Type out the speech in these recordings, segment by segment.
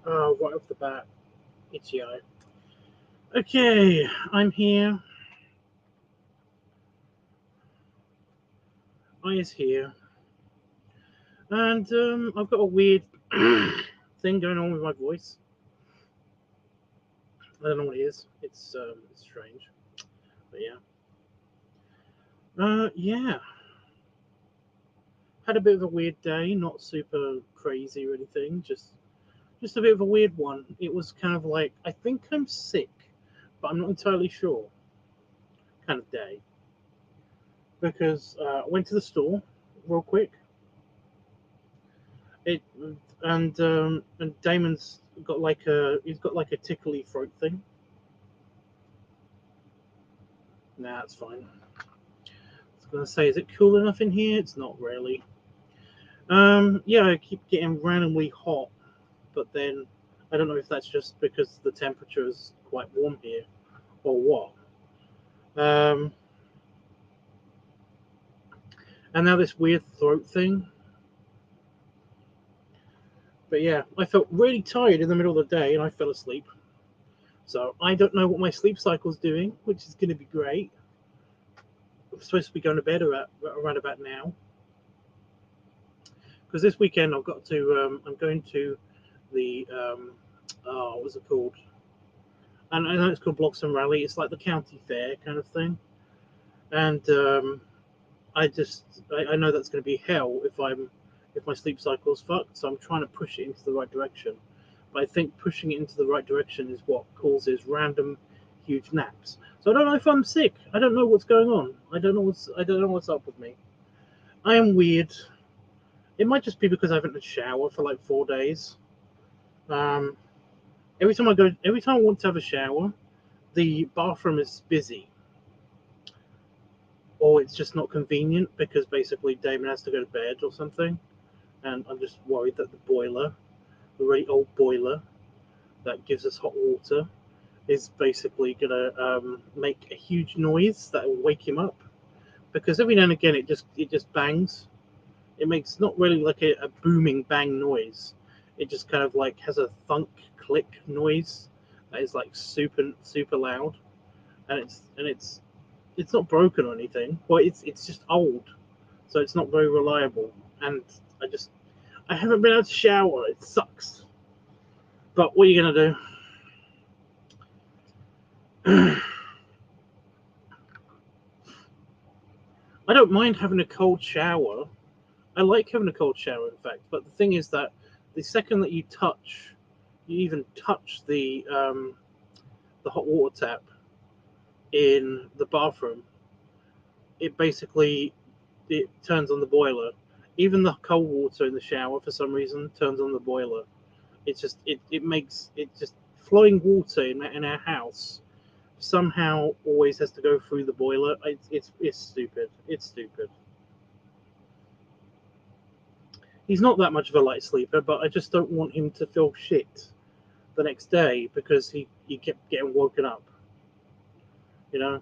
Right off the bat, itchy eye. Okay, I'm here. Eye is here. And I've got a weird thing going on with my voice. I don't know what it is. It's strange. But yeah. Yeah. Had a bit of a weird day, not super crazy or anything, just a bit of a weird one. It was kind of like I think I'm sick, but I'm not entirely sure kind of day. Because I went to the store real quick. It and Damon's got like a tickly throat thing. Nah, it's fine. I was gonna say, is it cool enough in here? It's not really. Yeah, I keep getting randomly hot, but then I don't know if that's just because the temperature is quite warm here or what. Um, and now this weird throat thing. But yeah, I felt really tired in the middle of the day and I fell asleep. So I don't know what my sleep cycle's doing, which is going to be great. I'm supposed to be going to bed around about now. Because this weekend I've got to, I'm going to the, what's it called? And I know it's called Blossom Rally. It's like the county fair kind of thing. And I know that's going to be hell if my sleep cycle's fucked. So I'm trying to push it into the right direction. But I think pushing it into the right direction is what causes random huge naps. So I don't know if I'm sick. I don't know what's going on. I don't know what's up with me. I am weird. It might just be because I haven't had a shower for like 4 days. Um, every time I want to have a shower, the bathroom is busy, or it's just not convenient because basically Damon has to go to bed or something, and I'm just worried that the really old boiler that gives us hot water, is basically gonna make a huge noise that will wake him up. Because every now and again it just bangs. It makes not really like a booming bang noise. It just kind of like has a thunk click noise that is like super loud, and it's not broken or anything. Well, it's just old, so it's not very reliable. And I haven't been able to shower. It sucks. But what are you gonna do? I don't mind having a cold shower. I like having a cold shower, in fact. But the thing is that the second that you even touch the hot water tap in the bathroom, it basically it turns on the boiler. Even the cold water in the shower, for some reason, turns on the boiler. It makes it just flowing water in our house somehow always has to go through the boiler. It's stupid. It's stupid. He's not that much of a light sleeper, but I just don't want him to feel shit the next day because he kept getting woken up. You know,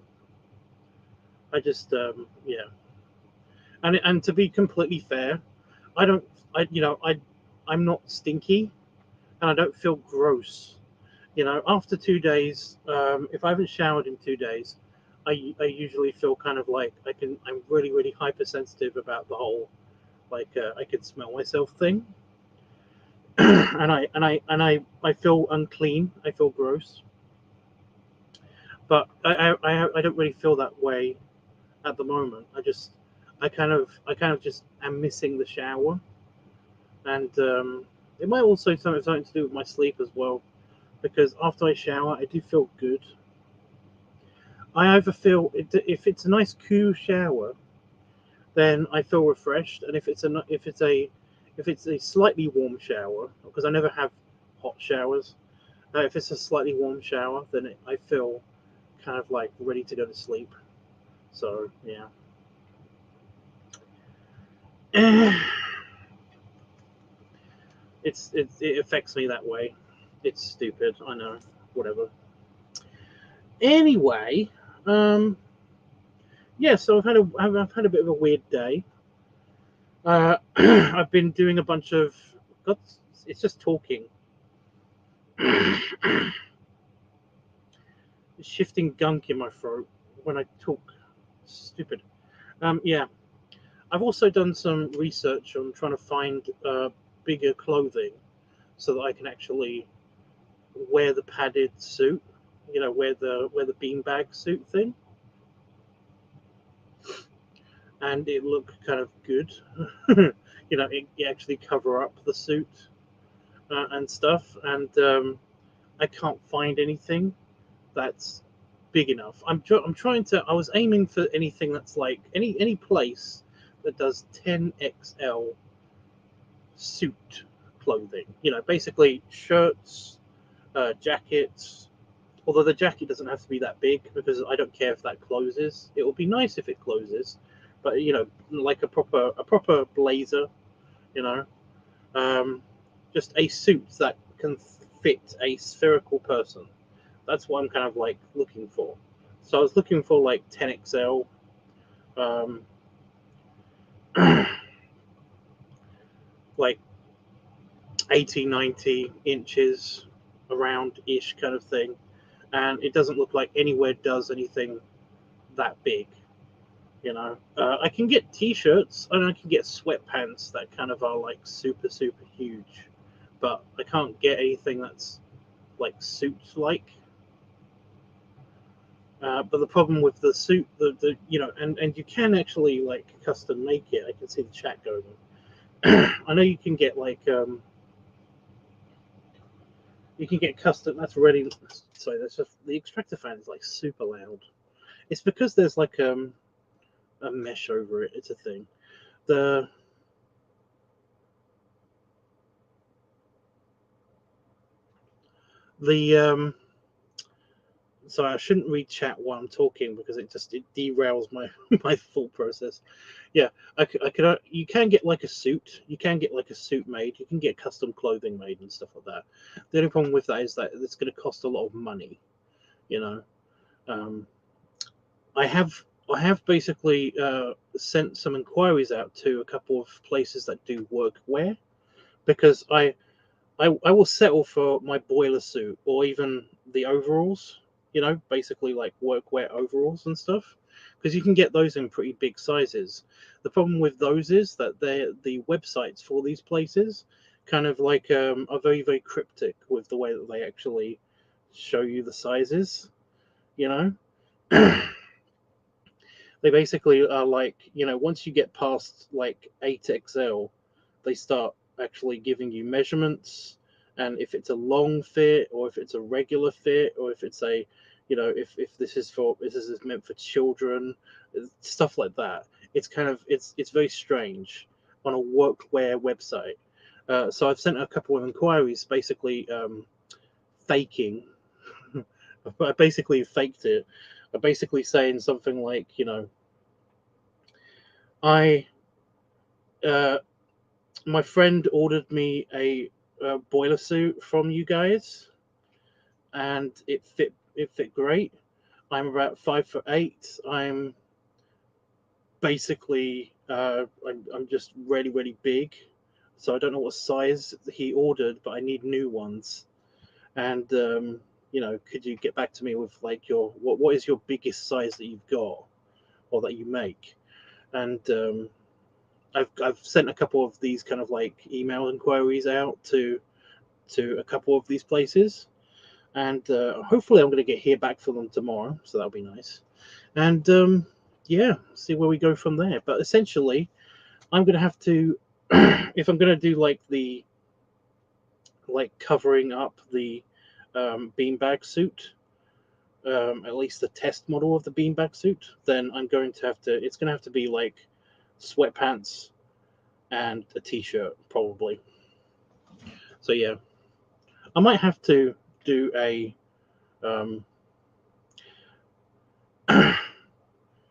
yeah. And to be completely fair, I don't I you know I'm not stinky and I don't feel gross. After 2 days, if I haven't showered in 2 days, I usually feel kind of like I'm really hypersensitive about the whole like I can smell myself thing. And I feel unclean. I feel gross, but I don't really feel that way at the moment. I kind of just am missing the shower, and it might also have something to do with my sleep as well. Because after I shower, I do feel good. I either feel if it's a nice cool shower, then I feel refreshed, and if it's a slightly warm shower, because I never have hot showers. If it's a slightly warm shower, then I feel kind of like ready to go to sleep. So yeah, it affects me that way. It's stupid, I know. Whatever. Anyway, um, yeah. So I've had a bit of a weird day. I've been doing a bunch of. God, it's just talking. shifting gunk in my throat when I talk. Stupid. Yeah. I've also done some research on trying to find bigger clothing so that I can actually wear the padded suit. You know, wear the beanbag suit thing, and it look kind of good. You know, it actually cover up the suit and stuff. And I can't find anything that's big enough. I'm trying to. I was aiming for anything that's like any place that does 10XL suit clothing. You know, basically shirts, jackets. Although the jacket doesn't have to be that big because I don't care if that closes. It would be nice if it closes, but you know, like a proper blazer. You know, um, just a suit that can fit a spherical person. That's what I'm kind of like looking for. So I was looking for like 10XL, um, like 80, 90 inches around ish kind of thing. And it doesn't look like anywhere does anything that big. You know, I can get t-shirts and I can get sweatpants that kind of are like super, super huge, but I can't get anything that's like suits like. But the problem with the suit, the you know, and you can actually like custom make it. I can see the chat going on. I know you can get like you can get custom. That's ready. Sorry, that's just the extractor fan is like super loud. It's because there's like a mesh over it. It's a thing. The the Sorry, I shouldn't read chat while I'm talking because it derails my my thought process. Yeah, I could you can get like a suit. You can get like a suit made. You can get custom clothing made and stuff like that. The only problem with that is that it's going to cost a lot of money. You know, um, I have I have basically sent some inquiries out to a couple of places that do workwear because I will settle for my boiler suit or even the overalls, you know, basically like workwear overalls and stuff, because you can get those in pretty big sizes. The problem with those is that the websites for these places kind of like are very, very cryptic with the way that they actually show you the sizes, you know. They basically are like, you know, once you get past like 8XL, they start actually giving you measurements, and if it's a long fit or if it's a regular fit or if it's a, you know, if this is meant for children, stuff like that. It's kind of it's very strange on a workwear website. So I've sent a couple of inquiries, basically faking. I basically faked it. Basically saying something like, you know, I uh, my friend ordered me a boiler suit from you guys, and it fit great. I'm about 5'8". I'm basically I'm just really really big, so I don't know what size he ordered, but I need new ones. And you know, could you get back to me with like your what is your biggest size that you've got or that you make? And I've sent a couple of these kind of like email inquiries out to a couple of these places, and hopefully I'm going to get hear back from them tomorrow, so that'll be nice. And yeah, see where we go from there. But essentially, I'm going to have to, if I'm going to do like the like covering up the beanbag suit, at least the test model of the beanbag suit, then I'm going to have to. It's going to have to be like sweatpants and a t-shirt probably. So yeah, I might have to do a um,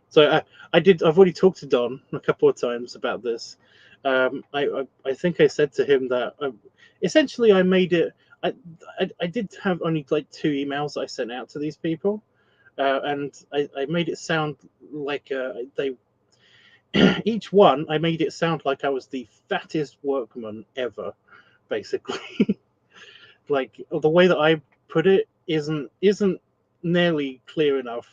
so I've already talked to Don a couple of times about this. I think I said to him that essentially I made it. I did have only like 2 emails I sent out to these people, and I made it sound like they each one I made it sound like I was the fattest workman ever, basically. like the way that I put it isn't nearly clear enough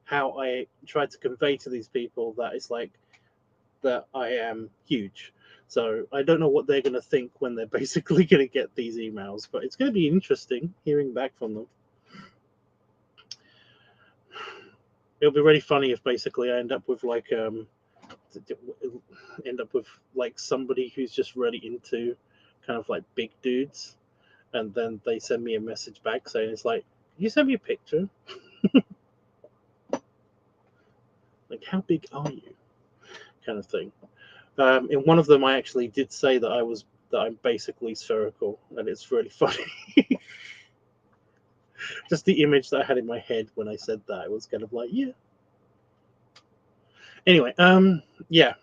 how I try to convey to these people that it's like that I am huge. So I don't know what they're going to think when they're basically going to get these emails, but it's going to be interesting hearing back from them. It'll be really funny if basically I end up with like somebody who's just really into kind of like big dudes, and then they send me a message back saying it's like, "Can you send me a picture? Like, how big are you?" kind of thing. In one of them, I actually did say that I'm basically spherical, and it's really funny. Just the image that I had in my head when I said that, it was kind of like, yeah. Anyway, yeah.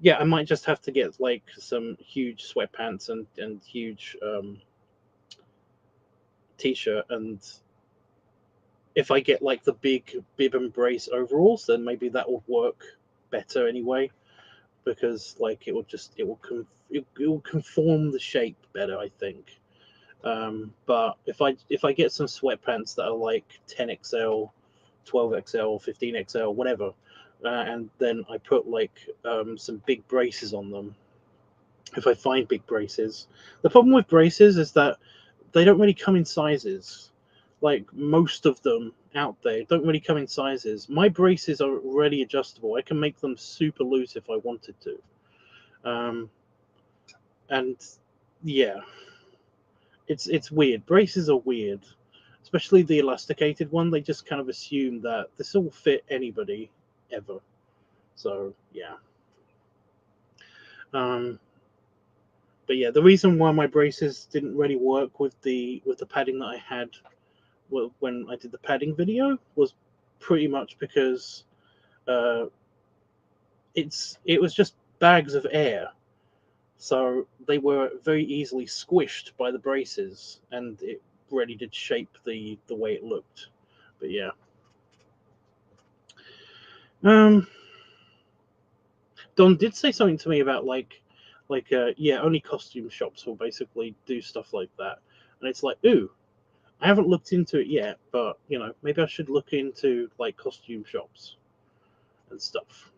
Yeah, I might just have to get like some huge sweatpants and huge t-shirt, and if I get like the big bib and brace overalls, then maybe that would work better anyway, because like it will conform the shape better, I think. But if I get some sweatpants that are like 10XL, 12XL, 15XL, whatever, and then I put like some big braces on them. If I find big braces, the problem with braces is that they don't really come in sizes. Like most of them out there don't really come in sizes. My braces are already adjustable. I can make them super loose if I wanted to. And yeah, it's weird. Braces are weird, especially the elasticated one. They just kind of assume that this will fit anybody ever. So yeah. Um, but yeah, the reason why my braces didn't really work with the padding that I had when I did the padding video was pretty much because uh, it was just bags of air, so they were very easily squished by the braces, and it really did shape the way it looked. But yeah, um, Don did say something to me about yeah, only costume shops will basically do stuff like that, and it's like, ooh, I haven't looked into it yet, but you know, maybe I should look into like costume shops and stuff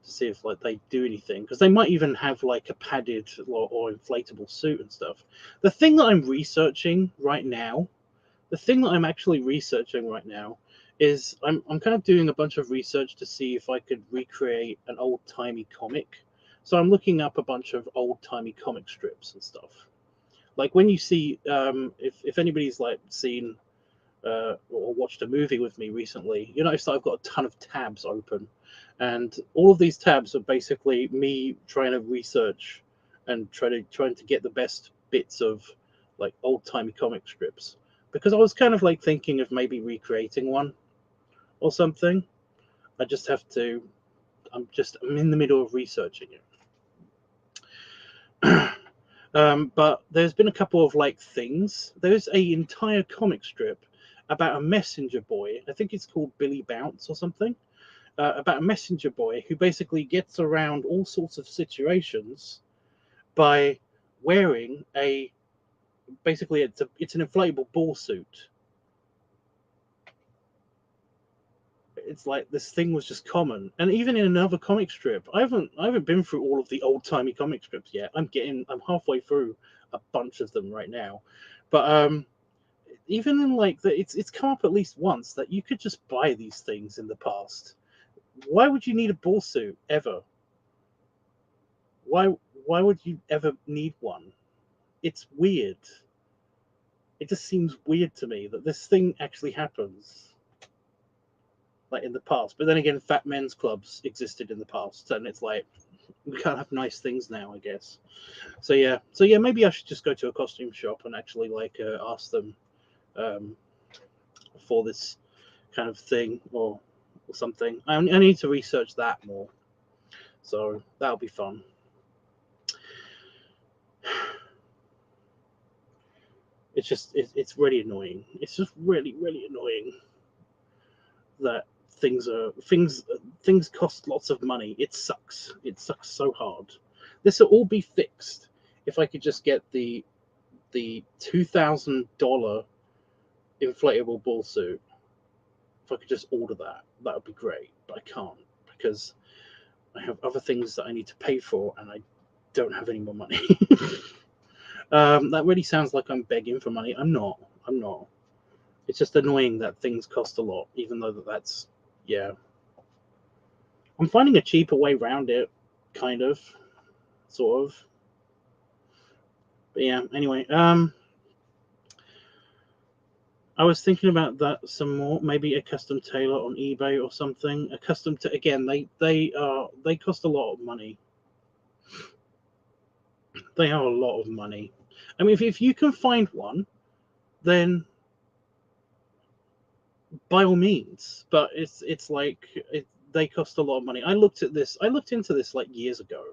to see if like they do anything, because they might even have like a padded or inflatable suit and stuff. The thing that I'm researching right now, the thing that I'm actually researching right now is I'm kind of doing a bunch of research to see if I could recreate an old timey comic. So I'm looking up a bunch of old timey comic strips and stuff. Like when you see, if anybody's like seen or watched a movie with me recently, you notice that I've got a ton of tabs open, and all of these tabs are basically me trying to research and trying to get the best bits of like old timey comic strips, because I was kind of like thinking of maybe recreating one or something. I just have to. I'm in the middle of researching it. But there's been a couple of like things. There's a entire comic strip about a messenger boy. I think it's called Billy Bounce or something. About a messenger boy who basically gets around all sorts of situations by wearing basically it's an inflatable ball suit. It's like this thing was just common, and even in another comic strip, I haven't been through all of the old timey comic strips yet. I'm halfway through a bunch of them right now, but even in like it's come up at least once that you could just buy these things in the past. Why would you need a ball suit ever? Why why would you ever need one? It's weird. It just seems weird to me that this thing actually happens like in the past. But then again, fat men's clubs existed in the past, and it's like we can't have nice things now, I guess. So yeah, maybe I should just go to a costume shop and actually like ask them um, for this kind of thing or something. I need to research that more, so that'll be fun. It's really annoying. It's just really annoying that things cost lots of money. It sucks. It sucks so hard. This will all be fixed if I could just get the $2,000 inflatable ball suit. If I could just order that, that would be great. But I can't because I have other things that I need to pay for, and I don't have any more money. That really sounds like I'm begging for money. I'm not. I'm not. It's just annoying that things cost a lot, even though that's, yeah. I'm finding a cheaper way around it, kind of, sort of. But yeah, anyway, I was thinking about that some more. Maybe a custom tailor on eBay or something. A custom again, they cost a lot of money. They are a lot of money. I mean, if you can find one, then by all means. But it's like they cost a lot of money. I looked into this like years ago.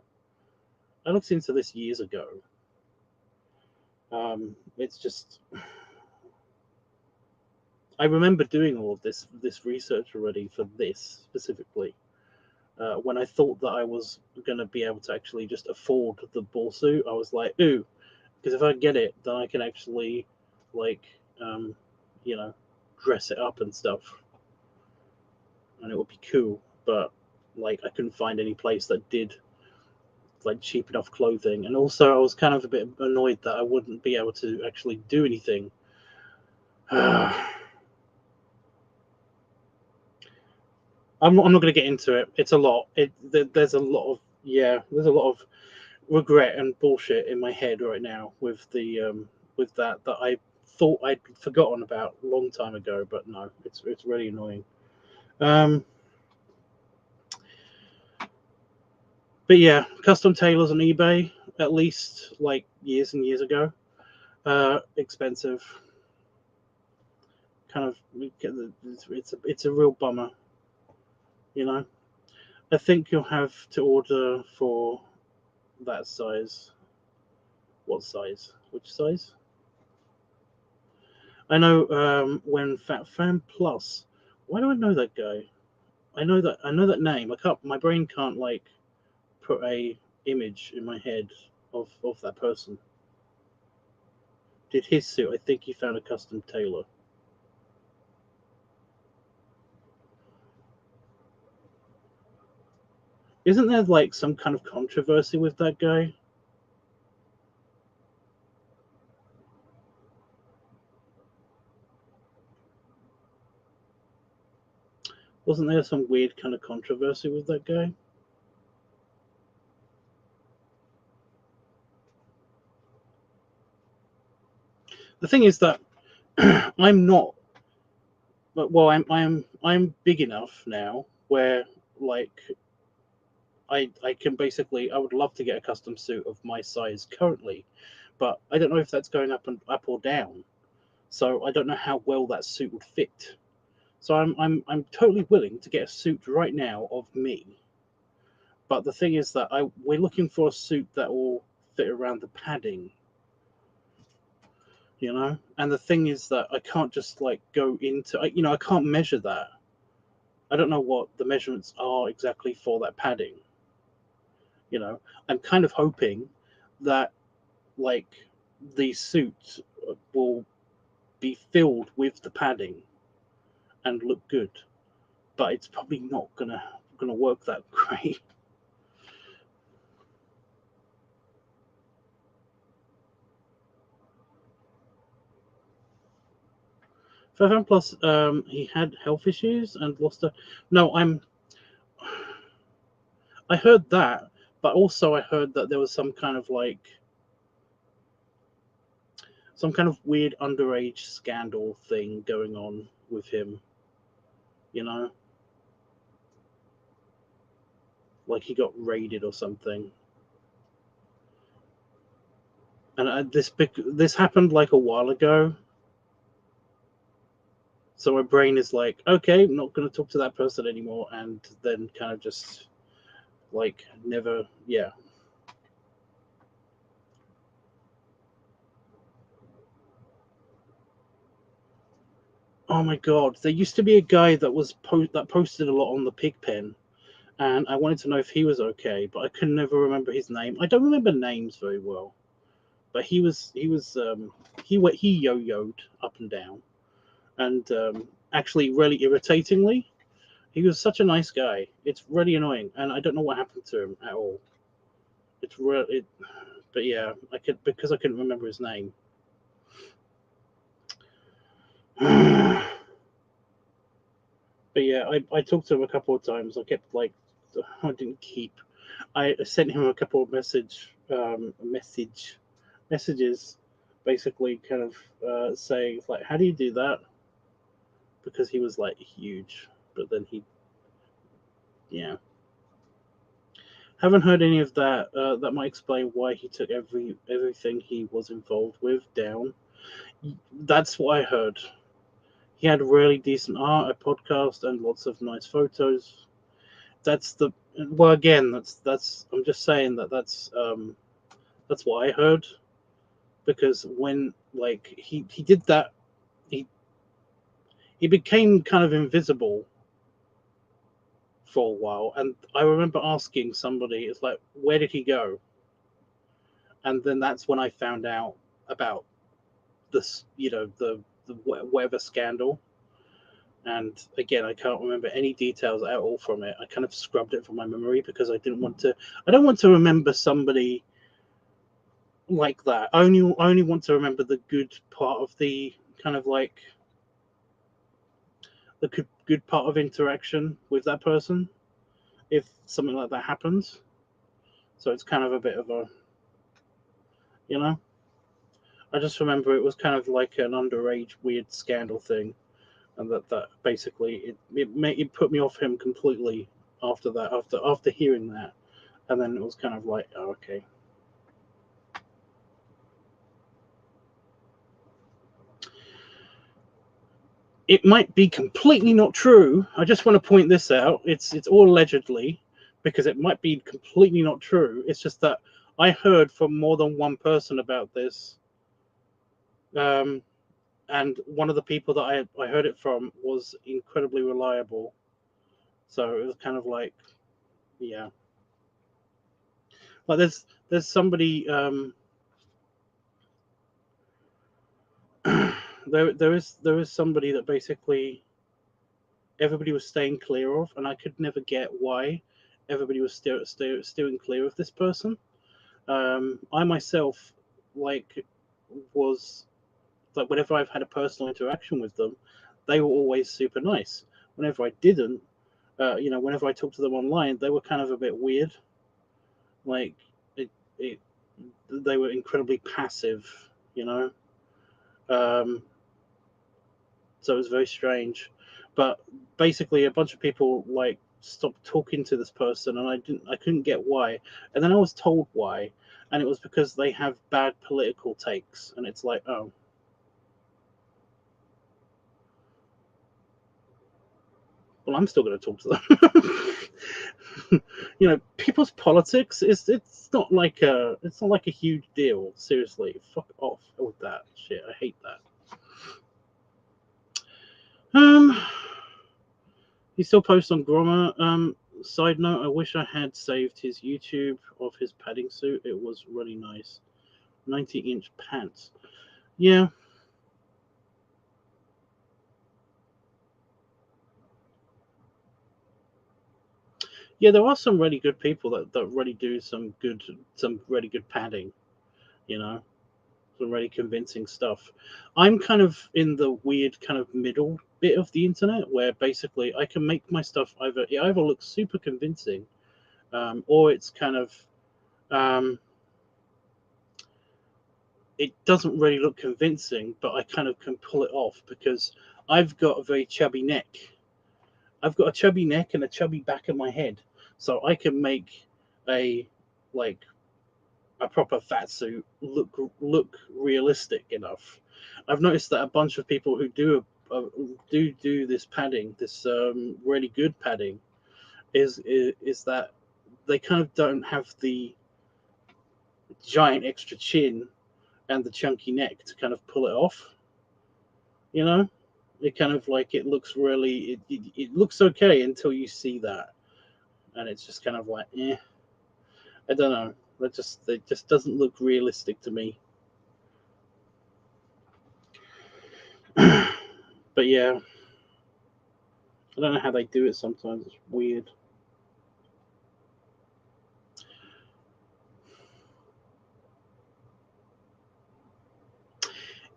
I looked into this years ago. It's just I remember doing all of this research already for this specifically. When I thought that I was going to be able to actually just afford the ball suit, I was like, ooh, because if I get it, then I can actually, like, you know, dress it up and stuff, and it would be cool. But like, I couldn't find any place that did like cheap enough clothing, and also I was kind of a bit annoyed that I wouldn't be able to actually do anything. I'm not going to get into it. It's a lot. There's a lot of there's a lot of regret and bullshit in my head right now with that I thought I'd forgotten about a long time ago, but no, it's really annoying. But yeah, custom tailors on eBay, at least like years and years ago, expensive. Kind of, it's a real bummer, you know. I think you'll have to order for that size. What size? Which size? I know when Fat Fan Plus. Why do I know that guy? I know that name. I can't. My brain can't like put a image in my head of that person. Did his suit? I think he found a custom tailor. Isn't there like some kind of controversy with that guy? Wasn't there some weird kind of controversy with that guy? The thing is that I'm not. Well, I'm big enough now where like I can basically I would love to get a custom suit of my size currently, but I don't know if that's going up or down. So I don't know how well that suit would fit. So I'm totally willing to get a suit right now of me. But the thing is that we're looking for a suit that will fit around the padding, you know. And the thing is that I can't just like go into I can't measure that. I don't know what the measurements are exactly for that padding. You know, I'm kind of hoping that like the suit will be filled with the padding and look good, but it's probably not gonna work that great. Fairham Plus, he had health issues and lost a. No, I heard that, but also I heard that there was some kind of weird underage scandal thing going on with him. You know, like he got raided or something. And this happened like a while ago. So my brain is like, okay, I'm not going to talk to that person anymore, and then kind of just like never, yeah. Oh my god, there used to be a guy that that posted a lot on the Pigpen, and I wanted to know if he was okay, but I could never remember his name. I don't remember names very well, but he yo-yoed up and down, and actually really irritatingly, he was such a nice guy. It's really annoying, and I don't know what happened to him at all. It's really, but yeah, because I couldn't remember his name. But yeah, I talked to him a couple of times. I kept like, I didn't keep. I sent him a couple of messages, basically kind of saying like, how do you do that? Because he was like huge, but then yeah, haven't heard any of that. That might explain why he took everything he was involved with down. That's what I heard. He had really decent art, a podcast, and lots of nice photos. That's the well again. That's I'm just saying that's what I heard, because when like he did that, he he became kind of invisible for a while, and I remember asking somebody, it's like, where did he go? And then that's when I found out about this, the whatever scandal. And again, I can't remember any details at all from it. I kind of scrubbed it from my memory because I didn't want to. I don't want to remember somebody like that. I only want to remember the good part of the kind of like the good part of interaction with that person. If something like that happens, so it's kind of a bit of a, you know. I just remember it was kind of like an underage weird scandal thing, and that basically it put me off him completely after that, after hearing that, and then it was kind of like, oh, okay. It might be completely not true. I just want to point this out. It's all allegedly, because it might be completely not true. It's just that I heard from more than one person about this, um, and one of the people that I heard it from was incredibly reliable. So it was kind of like, yeah, like there's somebody there is somebody that basically everybody was staying clear of, and I could never get why everybody was steering clear of this person. I myself, like, was like, whenever I've had a personal interaction with them, they were always super nice. Whenever I didn't, whenever I talked to them online, they were kind of a bit weird. Like, it they were incredibly passive, you know. Um, so it was very strange. But basically, a bunch of people like stopped talking to this person, and I couldn't get why. And then I was told why, and it was because they have bad political takes, and it's like, oh, well, I'm still going to talk to them. People's politics is it's not like a huge deal. Seriously, fuck off with that shit. I hate that. Um, he still posts on Grommer. Side note: I wish I had saved his YouTube of his padding suit. It was really nice. 90-inch pants. Yeah, yeah. There are some really good people that really do some really good padding. You know, some really convincing stuff. I'm kind of in the weird kind of middle bit of the internet where basically I can make my stuff it either looks super convincing, or it's kind of um, it doesn't really look convincing, but I kind of can pull it off because I've got a very chubby neck. I've got a chubby neck and a chubby back of my head, so I can make a like a proper fat suit look realistic enough. I've noticed that a bunch of people who do this padding, this really good padding, is that they kind of don't have the giant extra chin and the chunky neck to kind of pull it off. You know, It kind of like it looks really it looks okay until you see that, and it's just kind of like I don't know. It just doesn't look realistic to me. But yeah, I don't know how they do it sometimes. It's weird.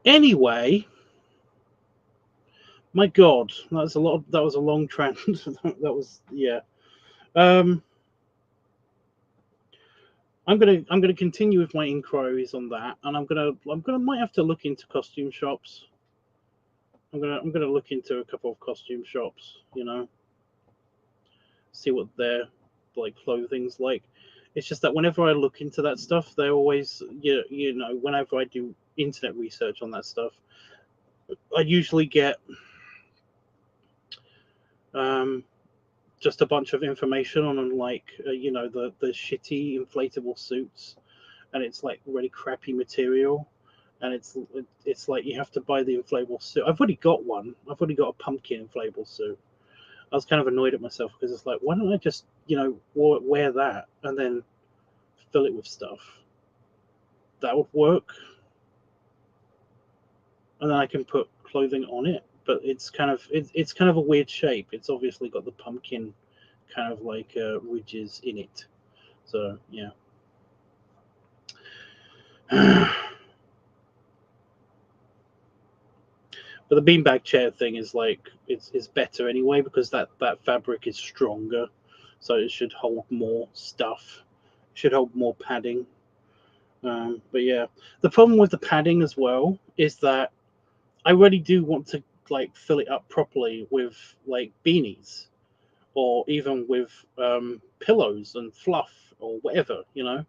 Anyway, my God, that was a long trend. That was yeah. Um, I'm gonna continue with my inquiries on that, and I'm gonna might have to look into costume shops. I'm gonna look into a couple of costume shops. You know, see what their like clothing's like. It's just that whenever I look into that stuff, they always you know whenever I do internet research on that stuff, I usually get um, just a bunch of information on like you know the shitty inflatable suits, and it's like really crappy material, and it's like you have to buy the inflatable suit. I've already got one. I've already got a pumpkin inflatable suit. I was kind of annoyed at myself because it's like, why don't I just you know wear that and then fill it with stuff? That would work, and then I can put clothing on it. But it's kind of a weird shape. It's obviously got the pumpkin kind of like ridges in it. So yeah. But the beanbag chair thing is like it's better anyway because that fabric is stronger, so it should hold more stuff, should hold more padding. But yeah, the problem with the padding as well is that I really do want to like fill it up properly with like beanies or even with pillows and fluff or whatever, you know,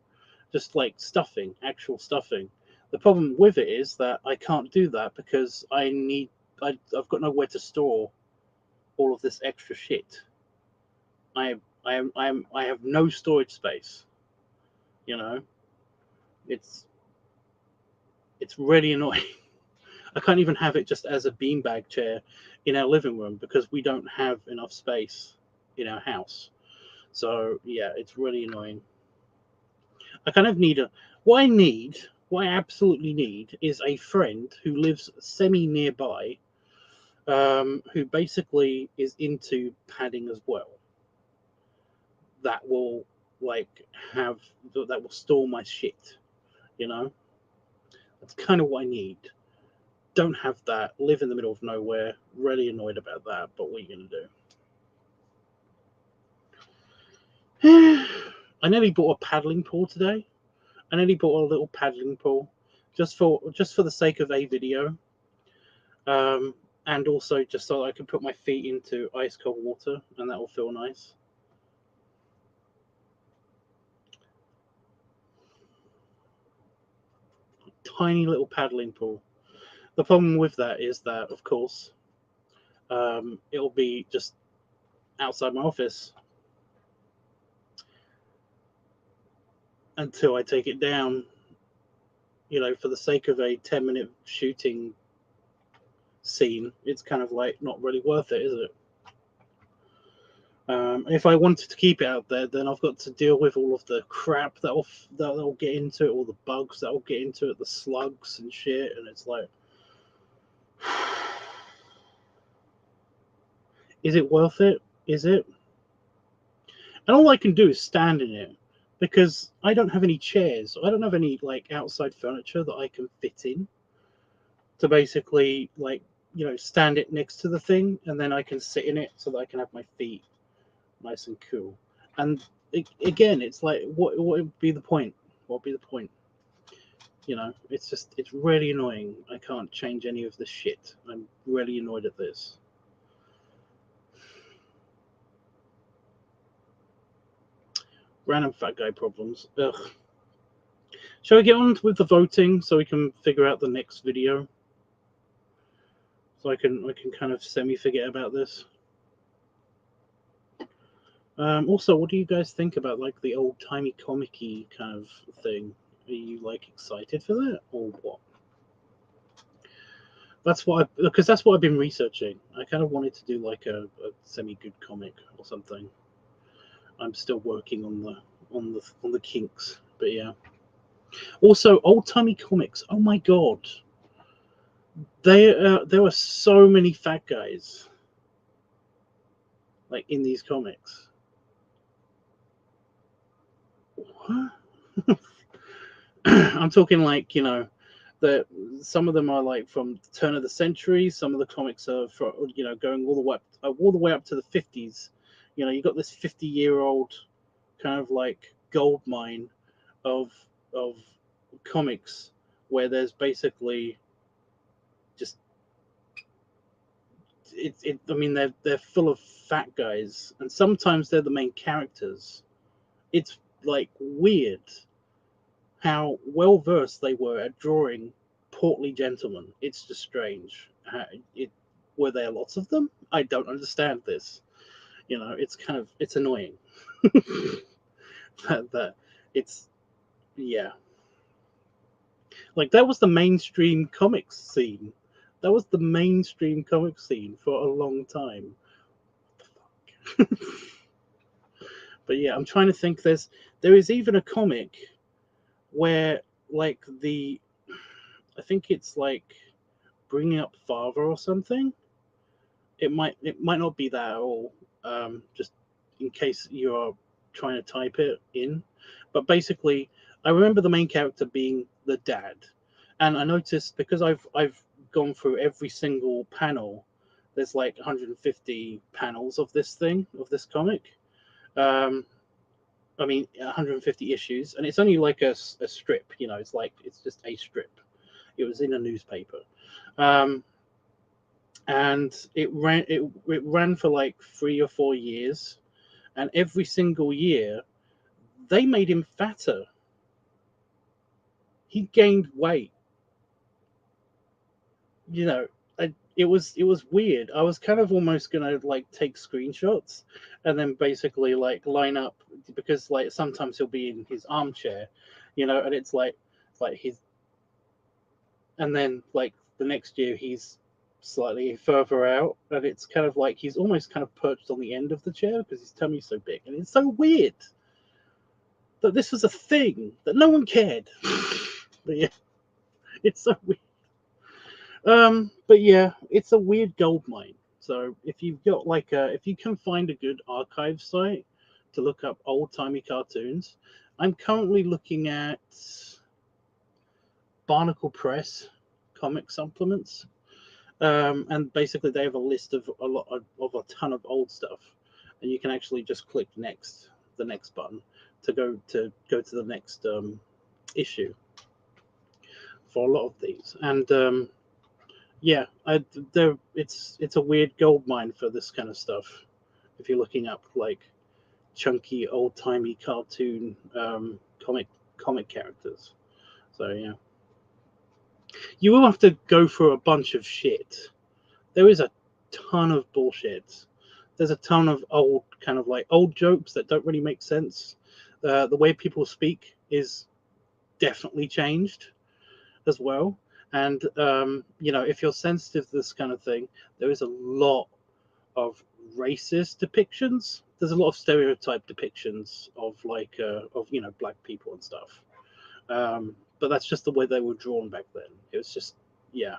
just like stuffing, actual stuffing. The problem with it is that I can't do that because I've got nowhere to store all of this extra shit. I have no storage space. You know, it's it's really annoying. I can't even have it just as a beanbag chair in our living room because we don't have enough space in our house. So yeah, it's really annoying. I kind of need a what I need, what I absolutely need is a friend who lives semi nearby, who basically is into padding as well. That will like have that will store my shit. You know, that's kind of what I need. Don't have that. Live in the middle of nowhere. Really annoyed about that. But what are you gonna do? I nearly bought a paddling pool today. I nearly bought a little paddling pool just for the sake of a video, um, and also just so I can put my feet into ice cold water, and that will feel nice. Tiny little paddling pool. The problem with that is that, of course, it'll be just outside my office until I take it down. You know, for the sake of a 10-minute shooting scene, it's kind of like not really worth it, is it? If I wanted to keep it out there, then I've got to deal with all of the crap that'll get into it, all the bugs that'll get into it, the slugs and shit, and it's like, is it worth it? Is it? And all I can do is stand in it because I don't have any chairs. I don't have any like outside furniture that I can fit in to basically like you know stand it next to the thing, and then I can sit in it so that I can have my feet nice and cool. And again, it's like, what would be the point? What would be the point? You know, it's really annoying. I can't change any of this shit. I'm really annoyed at this. Random fat guy problems. Ugh. Shall we get on with the voting so we can figure out the next video? So I can kind of semi forget about this. Also, what do you guys think about like the old timey comic-y kind of thing? Are you like excited for that or what? Because that's what I've been researching. I kind of wanted to do like a semi-good comic or something. I'm still working on the kinks, but yeah. Also, old-timey comics. Oh my god, there are so many fat guys like in these comics. What? I'm talking like, that some of them are like from the turn of the century. Some of the comics are for, going all the way up to the 50s. You got this 50-year-old kind of like gold mine of of comics where there's basically just I mean, they're full of fat guys, and sometimes they're the main characters. It's like weird how well versed they were at drawing portly gentlemen. It's just strange. Were there lots of them? I don't understand this. It's annoying. that it's yeah. Like that was the mainstream comics scene. That was the mainstream comic scene for a long time. But yeah, I'm trying to think. There is even a comic where like I think it's like Bringing Up Father or something. It might not be that at all. Just in case you are trying to type it in, but basically, I remember the main character being the dad, and I noticed because I've gone through every single panel. There's like 150 panels of this comic. Um, I mean, 150 issues, and it's only like a strip. It's just a strip. It was in a newspaper. Um, and it ran for like 3 or 4 years, and every single year they made him fatter. He gained weight. You know, it was weird. I was kind of almost gonna like take screenshots and then basically like line up, because like sometimes he'll be in his armchair, and it's like he's and then like the next year he's slightly further out, and it's kind of like he's almost kind of perched on the end of the chair because his tummy's so big, and it's so weird that this was a thing that no one cared. But yeah, it's so weird. But yeah, it's a weird gold mine. So if you've got if you can find a good archive site to look up old timey cartoons, I'm currently looking at Barnacle Press comic supplements. And basically they have a list of a ton of old stuff, and you can actually just click the next button to go to the next issue for a lot of these. And yeah, it's a weird gold mine for this kind of stuff. If you're looking up like chunky old timey cartoon comic characters, so yeah, you will have to go through a bunch of shit. There is a ton of bullshit. There's a ton of old kind of like old jokes that don't really make sense. The way people speak is definitely changed as well. And if you're sensitive to this kind of thing, there is a lot of racist depictions. There's a lot of stereotype depictions of black people and stuff. But that's just the way they were drawn back then. It was just, yeah.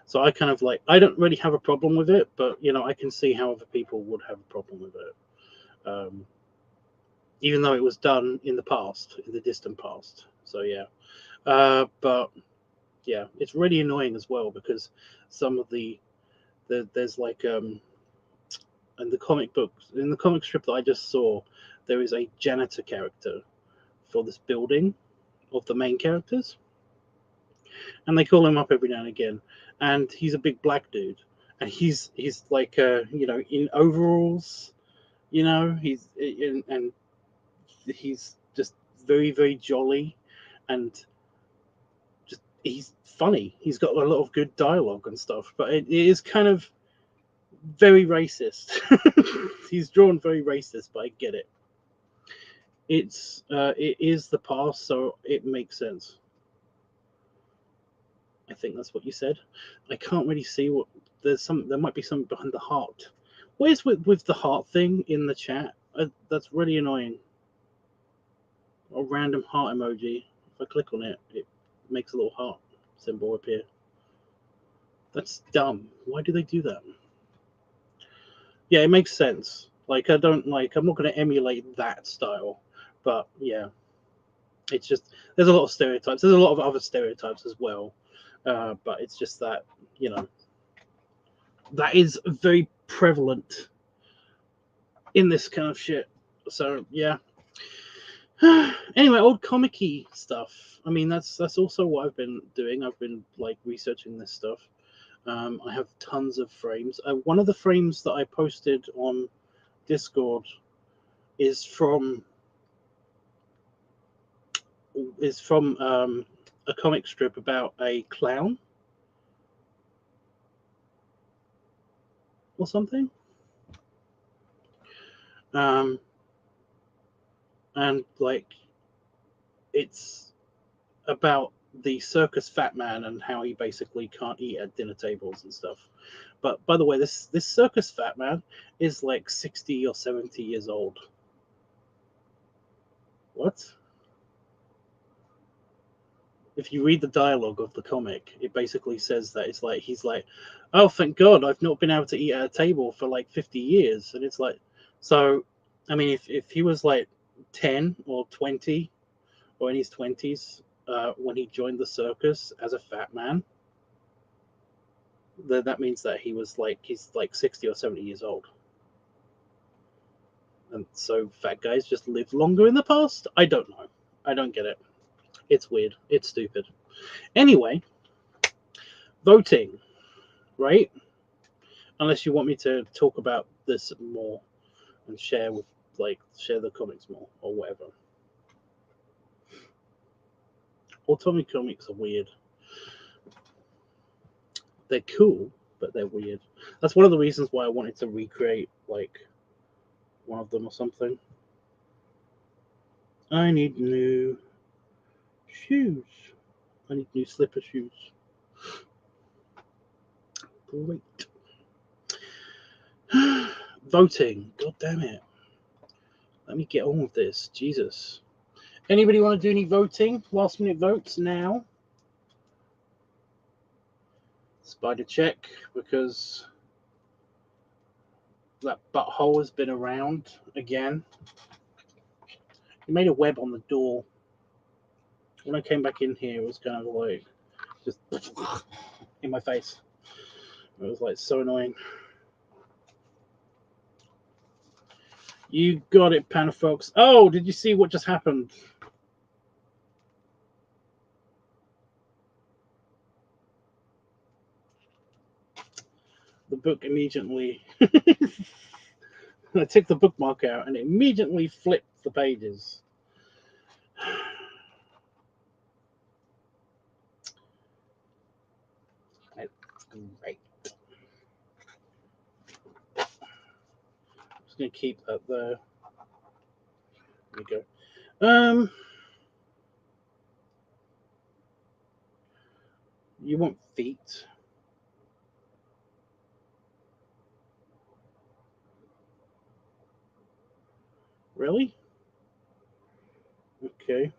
So I kind of I don't really have a problem with it, but I can see how other people would have a problem with it, even though it was done in the distant past. So yeah, but yeah, it's really annoying as well because some of there's in the comic strip that I just saw, there is a janitor character for this building of the main characters, and they call him up every now and again, and he's a big black dude, and he's like in overalls, and he's just very very jolly, and just he's funny. He's got a lot of good dialogue and stuff, but it is kind of very racist. He's drawn very racist, but I get it. It is the past, so it makes sense. I think that's what you said. I can't really see what there might be something behind the heart. What is with the heart thing in the chat? That's really annoying. A random heart emoji. If I click on it, it makes a little heart symbol appear. That's dumb. Why do they do that? Yeah, it makes sense. Like I'm not going to emulate that style, but yeah, it's just there's a lot of stereotypes. There's a lot of other stereotypes as well, but it's just that that is very prevalent in this kind of shit. So yeah. Anyway, old comic-y stuff. I mean, that's also what I've been doing. I've been like researching this stuff. I have tons of frames. One of the frames that I posted on Discord is from a comic strip about a clown or something. And like it's about the circus fat man and how he basically can't eat at dinner tables and stuff. But by the way, this circus fat man is like 60 or 70 years old. What? If you read the dialogue of the comic, it basically says that it's like he's like, "Oh, thank God, I've not been able to eat at a table for like 50 years." And it's like, so, I mean, if he was like 10 or 20 or in his 20s when he joined the circus as a fat man, then that means that he's like 60 or 70 years old. And so fat guys just live longer in the past? I don't know. I don't get it. It's weird. It's stupid. Anyway, voting, right? Unless you want me to talk about this more and share the comics more or whatever. Automic comics are weird. They're cool, but they're weird. That's one of the reasons why I wanted to recreate like one of them or something. I need new shoes. I need new slipper shoes. Great. Voting. God damn it. Let me get on with this. Jesus. Anybody want to do any voting? Last minute votes now. Spider check because that butthole has been around again. He made a web on the door. When I came back in here, it was kind of like just in my face. It was like so annoying. You got it, Panda folks. Oh, did you see what just happened? The book immediately. I took the bookmark out and it immediately flipped the pages. That's great. I'm just gonna keep that there. There we go. You want feet? Really? Okay.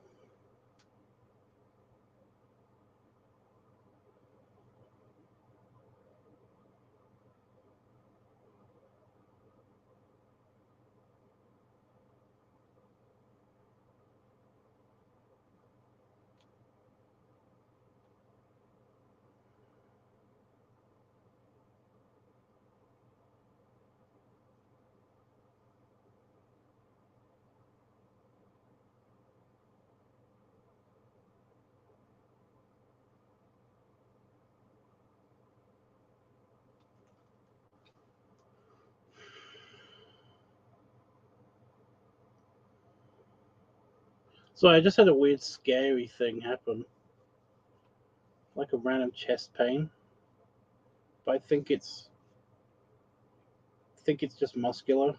So I just had a weird, scary thing happen, like a random chest pain. But I think it's just muscular.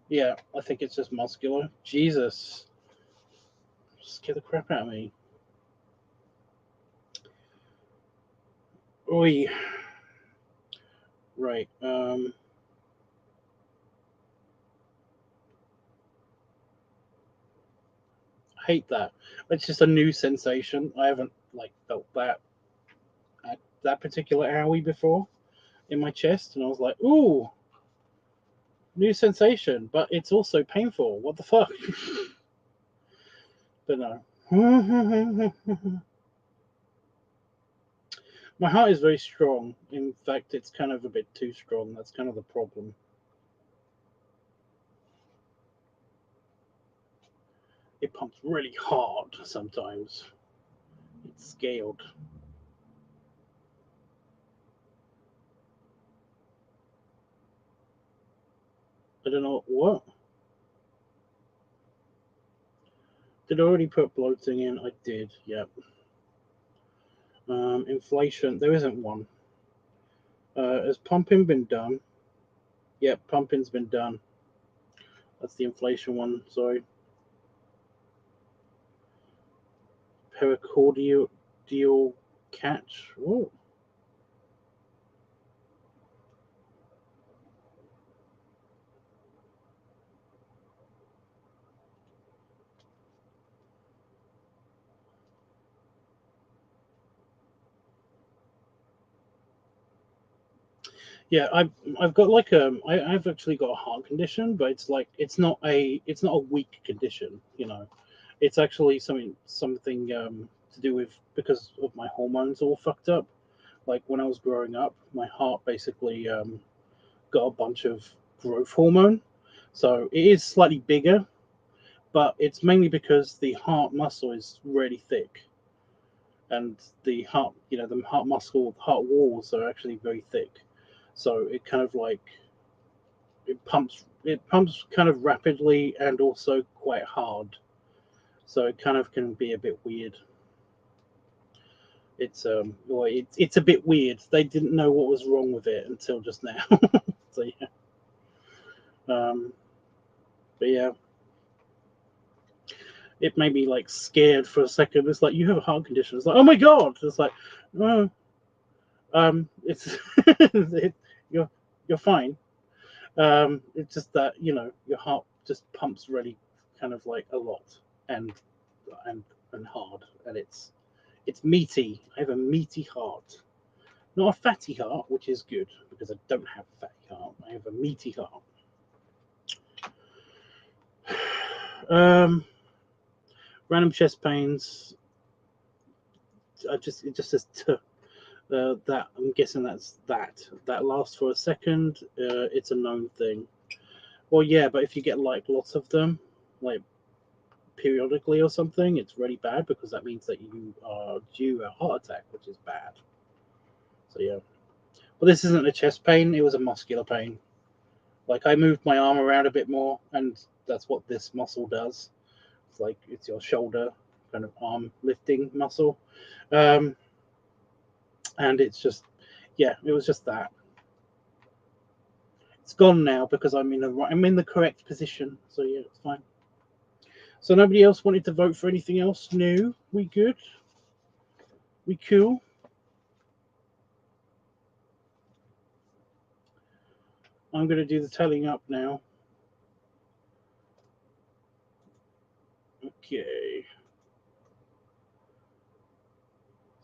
Yeah, I think it's just muscular. Jesus. Scare the crap out of me. Oi. Right. Hate that. It's just a new sensation. I haven't like felt that at that particular owie before in my chest, and I was like, ooh, new sensation, but it's also painful. What the fuck? But no. My heart is very strong. In fact, it's kind of a bit too strong. That's kind of the problem. It pumps really hard sometimes. It's scaled. I don't know what. Did I already put bloating in? I did, yep. Inflation, there isn't one. Has pumping been done? Yep, pumping's been done. That's the inflation one, sorry. Pericardial catch. Whoa. Yeah, I've got like I've actually got a heart condition, but it's like it's not a weak condition, you know. It's actually something to do with because of my hormones all fucked up. Like when I was growing up, my heart basically got a bunch of growth hormone, so it is slightly bigger, but it's mainly because the heart muscle is really thick, and the heart, you know, the heart walls are actually very thick, so it kind of like it pumps kind of rapidly and also quite hard, so it kind of can be a bit weird. Well, it's a bit weird. They didn't know what was wrong with it until just now. So yeah, um, but yeah, it made me like scared for a second. It's like you have a heart condition. It's like, oh my god. It's like, oh, it's you're you're fine. It's just that you know your heart just pumps really kind of like a lot and and and hard, and it's meaty. I have a meaty heart, not a fatty heart, which is good because I don't have a fatty heart. I have a meaty heart. Um, Random chest pains. It just says t. That I'm guessing that lasts for a second. It's a known thing. Well, yeah, but if you get like lots of them, like periodically or something, it's really bad because that means that you are due a heart attack, which is bad. So yeah. Well, this isn't a chest pain; it was a muscular pain. Like I moved my arm around a bit more, and that's what this muscle does. It's like it's your shoulder kind of arm lifting muscle, um, and it's just yeah, it was just that. It's gone now because I'm in the correct position. So yeah, it's fine. So nobody else wanted to vote for anything else new. We good? We cool? I'm gonna do the tallying up now. Okay.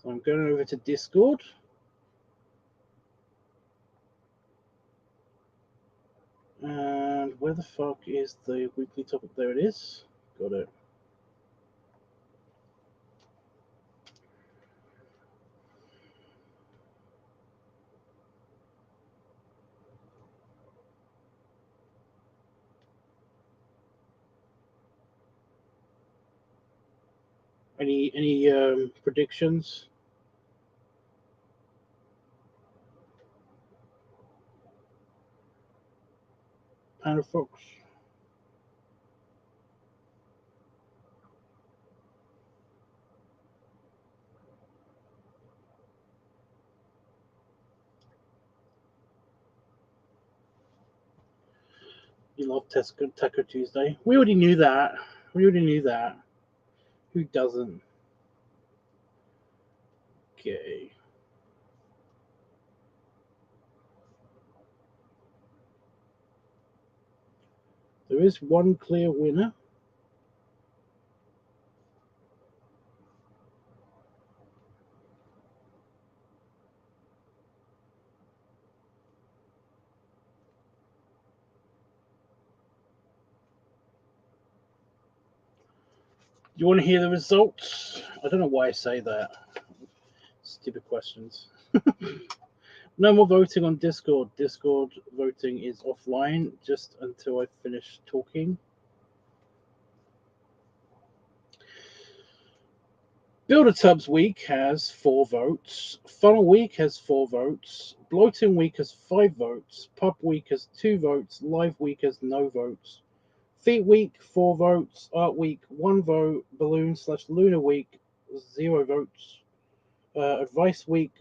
So I'm going over to Discord. And where the fuck is the weekly topic? There it is. Got it. Any predictions? Panda Fox. You love Taco Tuesday. We already knew that. We already knew that. Who doesn't? Okay. There is one clear winner. You want to hear the results? I don't know why I say that. Stupid questions. No more voting on Discord. Discord voting is offline just until I finish talking. Builder-Tubbs Week has 4 votes. Funnel Week has 4 votes. Bloating Week has 5 votes. Pub Week has 2 votes. Live Week has no votes. Feet Week 4 votes. Art Week 1 vote. Balloon/Lunar Week 0 votes. Advice Week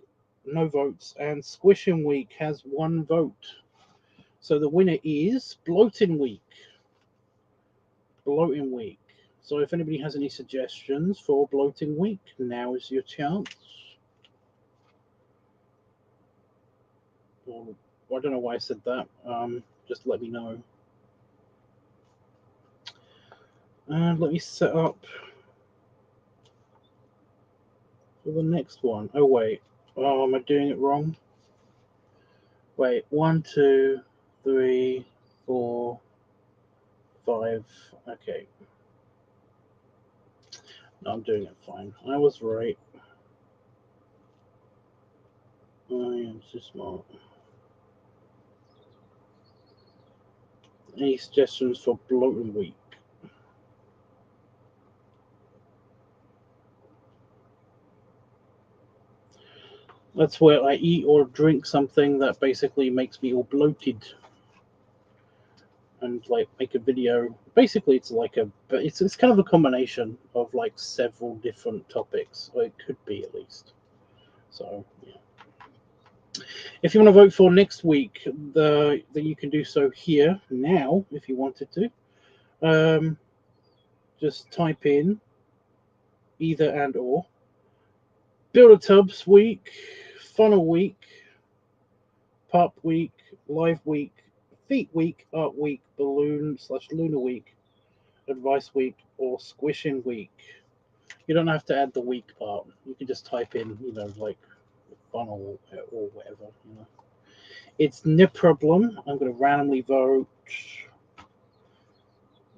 no votes, and Squishing Week has 1 vote. So the winner is Bloating Week. Bloating Week. So if anybody has any suggestions for Bloating Week, now is your chance. Or, I don't know why I said that. Just let me know. And let me set up for the next one. Oh wait. Oh, am I doing it wrong? Wait, 1, 2, 3, 4, 5. Okay. No, I'm doing it fine. I was right. I am so smart. Any suggestions for Bloating Week? That's where I eat or drink something that basically makes me all bloated, and like make a video. Basically, it's kind of a combination of like several different topics. Or it could be at least. So yeah. If you want to vote for next week, you can do so here now if you wanted to. Just type in either and or. Builder-Tubbs Week, Funnel Week, Pop Week, Live Week, Feet Week, Art Week, Balloon/Lunar Week, Advice Week, or Squishing Week. You don't have to add the week part. You can just type in, like funnel or whatever. It's no problem. I'm going to randomly vote.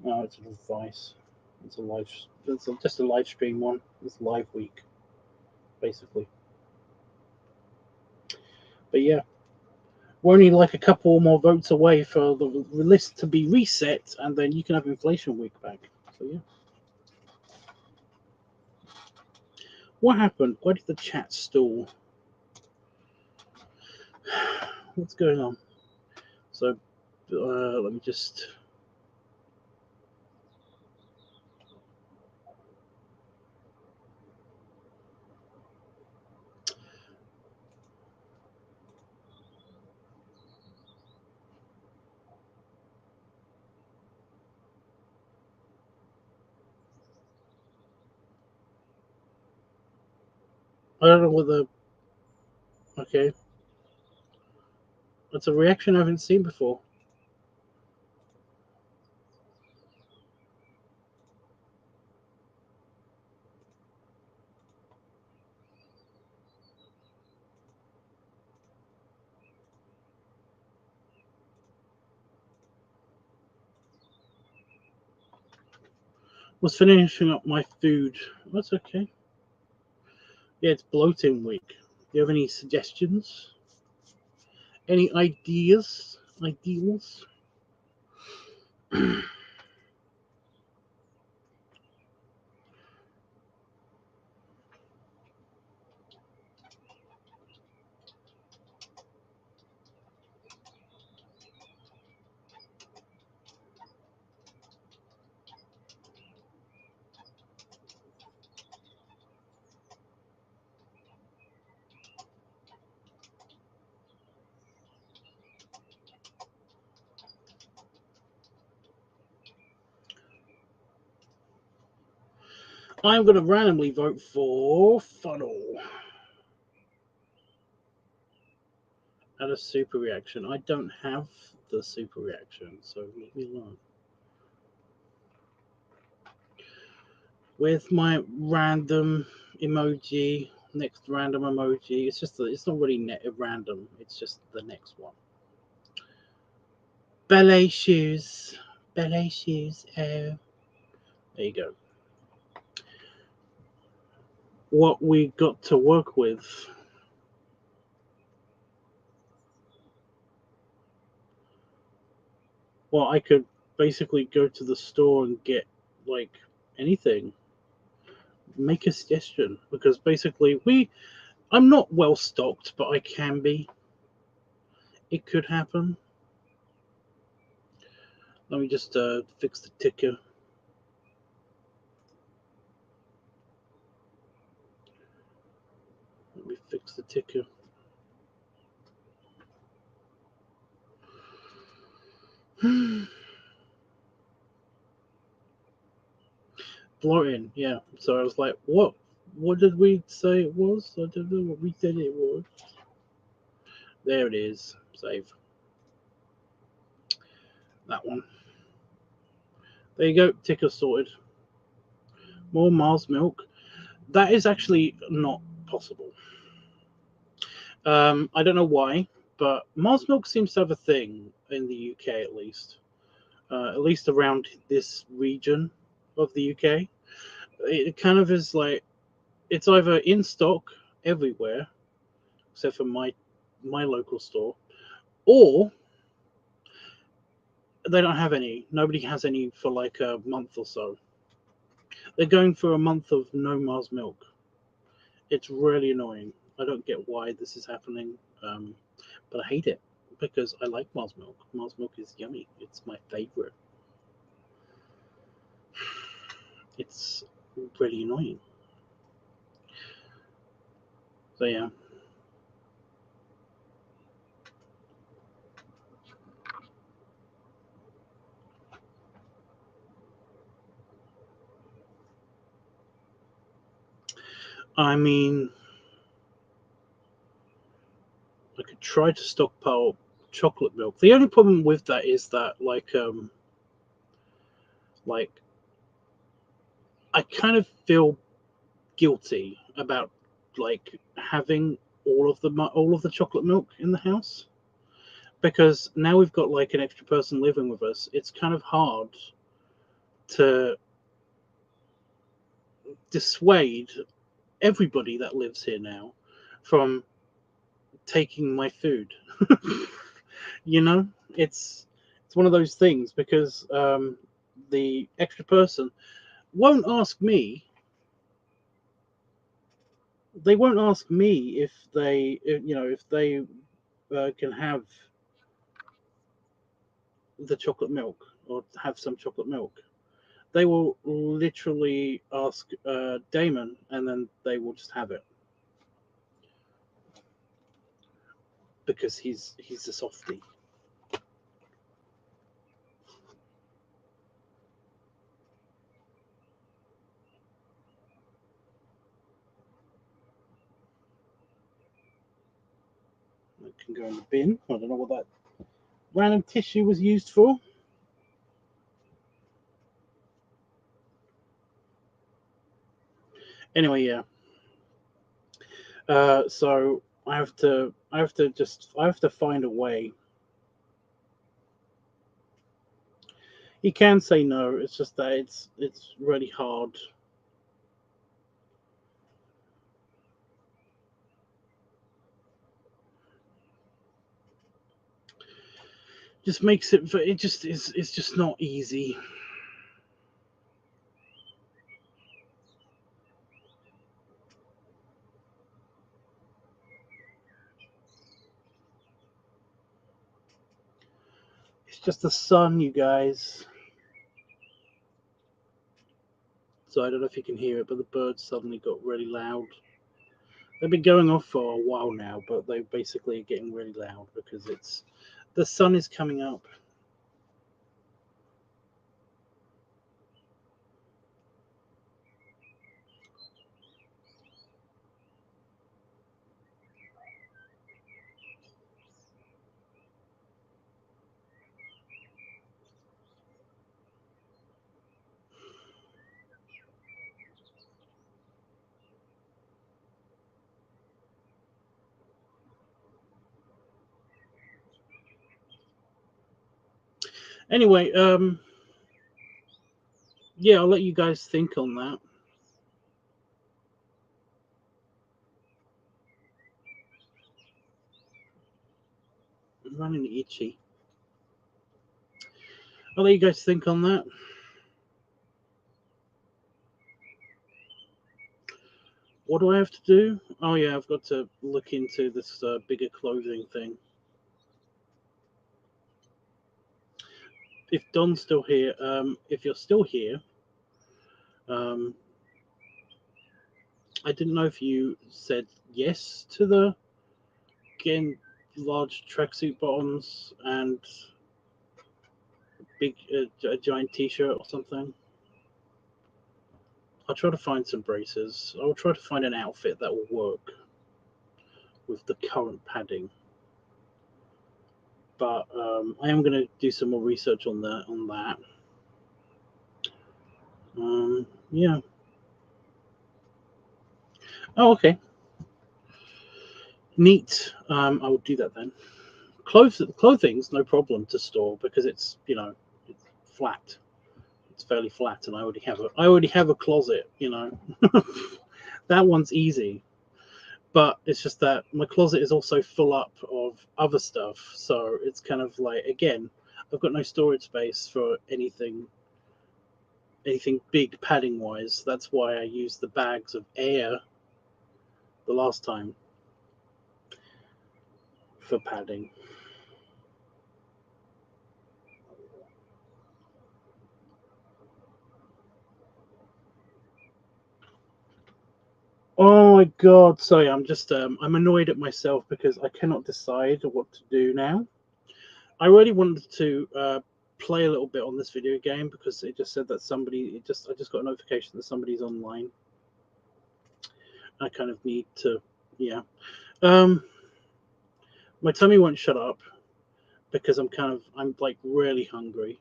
No, it's an advice. It's just a live stream one. It's live week, basically. But yeah. We're only like a couple more votes away for the list to be reset, and then you can have Inflation Week back. So yeah. What happened? Why did the chat stall? What's going on? So let me just. I don't know whether. Okay. That's a reaction I haven't seen before. Was finishing up my food. That's okay. Yeah, it's bloating week. Do you have any suggestions? Any ideas? Ideals? I'm going to randomly vote for Funnel and a super reaction. I don't have the super reaction, so leave me alone. With my random emoji, next random emoji, it's not really random, it's just the next one. Ballet shoes. Ballet shoes. Oh. There you go. What we got to work with. Well, I could basically go to the store and get like anything. Make a suggestion, because basically I'm not well stocked, but I can be. It could happen. Let me just fix the ticker. Let me fix the ticker. Bloating, yeah. So I was like, what? What did we say it was? I don't know what we said it was. There it is. Save. That one. There you go. Ticker sorted. More Mars milk. That is actually not possible. I don't know why, but Mars milk seems to have a thing in the UK at least around this region of the UK. It kind of is like it's either in stock everywhere, except for my local store, or they don't have any. Nobody has any for like a month or so. They're going for a month of no Mars milk. It's really annoying. I don't get why this is happening, but I hate it because I like Mars milk. Mars milk is yummy. It's my favorite. It's really annoying. So yeah. I mean, I could try to stockpile chocolate milk. The only problem with that is that like I kind of feel guilty about like having all of the chocolate milk in the house, because now we've got like an extra person living with us. It's kind of hard to dissuade everybody that lives here now from taking my food. You know, it's one of those things, because the extra person won't ask me. They won't ask me if they can have the chocolate milk or have some chocolate milk. They will literally ask Damon, and then they will just have it because he's a softie. It can go in the bin. I don't know what that random tissue was used for. Anyway, yeah. So I have to find a way. He can say no. It's just that it's really hard. Just makes it just is it's just not easy. It's just the sun, you guys. So I don't know if you can hear it, but the birds suddenly got really loud. They've been going off for a while now, but they basically are getting really loud because the sun is coming up. Anyway, yeah, I'll let you guys think on that. I'm running itchy. I'll let you guys think on that. What do I have to do? Oh yeah, I've got to look into this bigger clothing thing. If Don's still here, if you're still here, um, I didn't know if you said yes to the getting large tracksuit bottoms and big a giant T-shirt or something. I'll try to find some braces. I'll try to find an outfit that will work with the current padding. But I am going to do some more research on that. Yeah. Oh, okay. Neat. I will do that then. Clothing's no problem to store because it's it's flat. It's fairly flat, and I already have a closet. That one's easy. But it's just that my closet is also full up of other stuff, so it's kind of like, again, I've got no storage space for anything big padding wise. That's why I used the bags of air the last time for padding. Oh my god, sorry, I'm annoyed at myself because I cannot decide what to do now. I really wanted to play a little bit on this video game because it just said that I just got a notification that somebody's online. I kind of need to, yeah. Um, my tummy won't shut up because I'm like really hungry,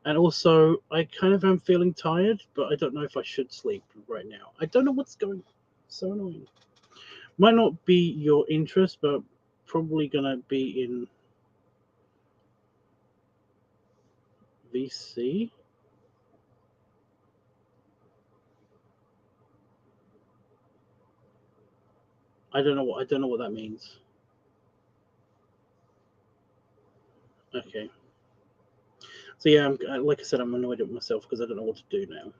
and also I kind of am feeling tired, but I don't know if I should sleep right now. I don't know what's going on. So annoying. Might not be your interest, but probably gonna be in VC. I don't know what that means. Okay. So yeah, like I said, I'm annoyed at myself because I don't know what to do now.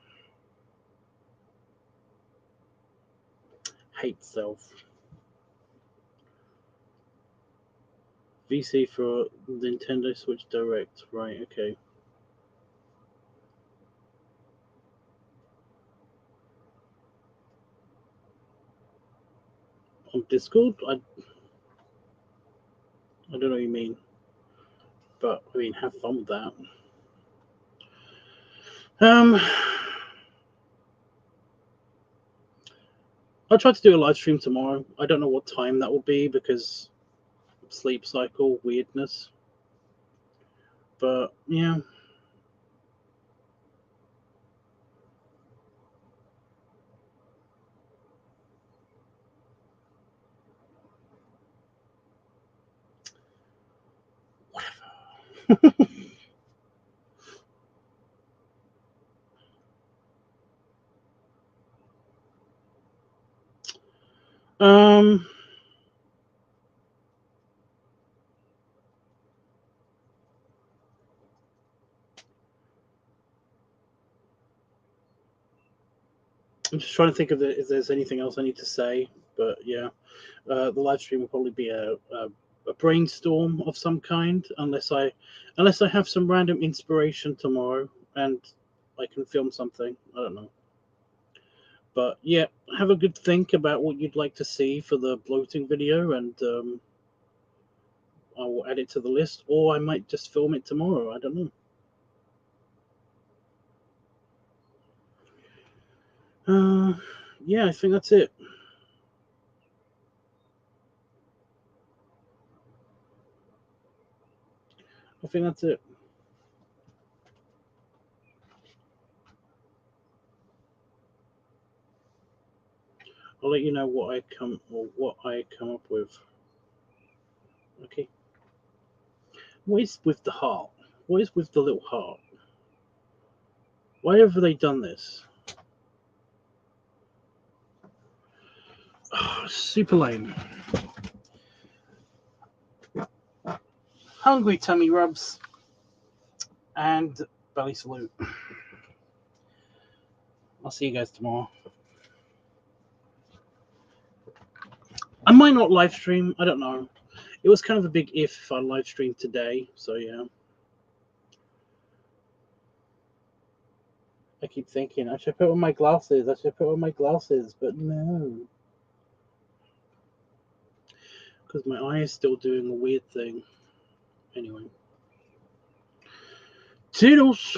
Hate self. VC for Nintendo Switch Direct. Right. Okay. On Discord, I don't know what you mean, but I mean, have fun with that. Um, I'll try to do a live stream tomorrow. I don't know what time that will be because sleep cycle weirdness. But yeah. um, I'm just trying to think if there's anything else I need to say. But yeah, the live stream will probably be a brainstorm of some kind, unless I have some random inspiration tomorrow and I can film something. I don't know. But yeah, have a good think about what you'd like to see for the bloating video, and I will add it to the list, or I might just film it tomorrow. I don't know. Yeah, I think that's it. I think that's it. I'll let you know what I come up with. Okay. What is with the heart? What is with the little heart? Why have they done this? Oh, super lame. Hungry tummy rubs and belly salute. I'll see you guys tomorrow. I might not live stream. I don't know. It was kind of a big if I live stream today. So yeah. I keep thinking I should put on my glasses. I should put on my glasses, but no. Because my eye is still doing a weird thing. Anyway. Toodles!